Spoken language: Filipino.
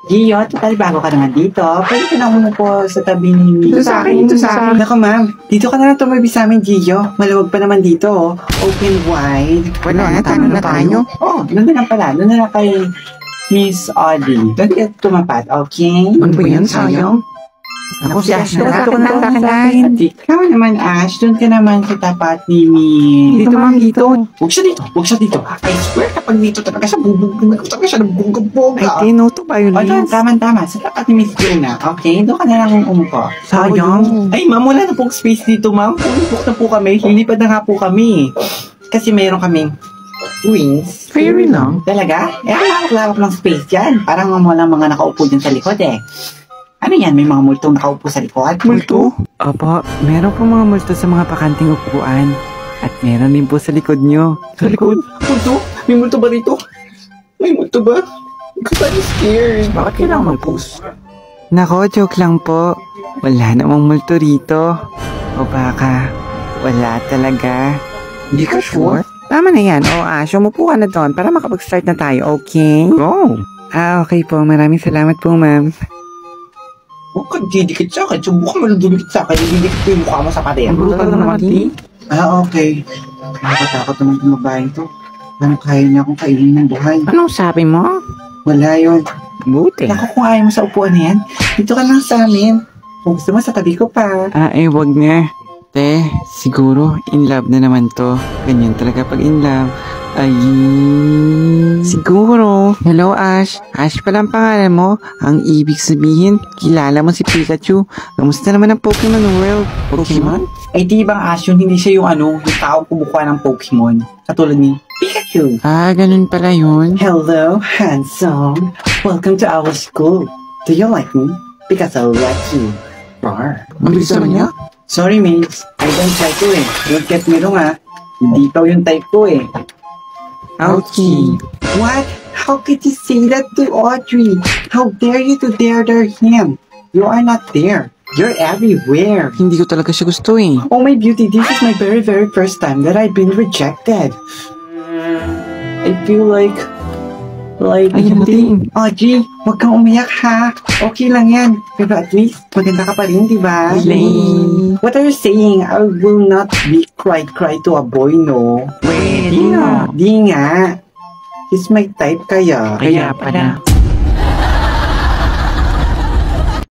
Gio, total bago ka naman dito. Pwede ka na umupo sa tabi ni... Ito sa akin. Naku ma'am, dito ka na lang tumabi sa amin, Gio. Maluwag pa naman dito, oh. Open wide. Wala na, tama na tayo. Oh, doon na lang pala. Doon na lang kay Miss Audie. Doon ka tumapat, okay? Ano ba yan, sayang? Ako si Ash na Ito na lang. Ikaw naman, Ash. Doon ka naman sa tapat ni Miss... Dito, ma'am, dito. Huwag siya dito. Huwag siya dito. I swear, kapag dito talaga siya, talaga siya ng bongga-bongga. Ay, tinoto ba yun, O, doon, Liz? tama-tama. Sa tapat ni Miss Juna. Okay, doon ka na lang umupo. Sayang. Ay, ma'am, wala na pong space dito, ma'am. Pumipok na po kami. Lilipad na nga po kami. Kasi mayroon kaming wings. Fairy lang. Talaga? Eh, lawak-lawak ng space dyan. Parang walang mga nakaupo dyan sa likod eh. Ano yan? May mga multong nakaupo sa likod? Multo? Opo, meron po mga multo sa mga pakanting upuan. At meron din po sa likod nyo. Sa likod? Multo? May multo ba dito? May multo ba? Because I'm scared. Bakit kailangan mag-post? Nako, joke lang po. Wala namang multo rito. O baka, wala talaga. Hindi ka sure? Tama na yan. O Ash, umupo ka na doon para makapag-start na tayo, okay? Go! Okay po. Maraming salamat po, ma'am. Huwag ka didikit sa akin. Subukan mo lang dumikit sa akin. Didikit ko yung mukha mo sa pader. Brutal naman, Lee. Okay. Nakatakot naman yung babaeng to. Paano kaya niya akong kainin ng buhay? Anong sabi mo? Wala yun. Buti. Naku, kung ayaw mo sa upuan na yan, dito ka lang sa amin. Kung gusto mo, sa tabi ko pa. Wag na. Te, siguro, in love na naman to. Ganyan talaga pag in love. Ay, siguro. Hello, Ash. Ash pala ang pangalan mo. Ang ibig sabihin, kilala mo si Pikachu. Kamusta naman ang Pokemon World? Pokemon? Ay, di bang Ash yun? Hindi siya yung tao kumukuha ng Pokemon. Katulad ni Pikachu. Ganun pala yun. Hello, handsome. Welcome to our school. Do you like me? Because I like you. Bar. Ang bilis naman niya? Sorry, miss. I don't like you eh. Don't get me wrong Hindi ikaw yung type ko eh. Okay. What? How could you say that to Audrey? How dare you to dare him? You are not there. You're everywhere. Hindi ko talaga siya gusto eh. Oh my beauty, this is my very first time that I've been rejected. I feel like... Ay, hindi. Audrey, huwag kang umiyak ha. Okay lang yan. Pero at least, maganda ka pa rin, di ba? Really? What are you saying? I will not be cry to a boy, no? Pwede nga. Di nga. He's my type kaya. Kaya pala.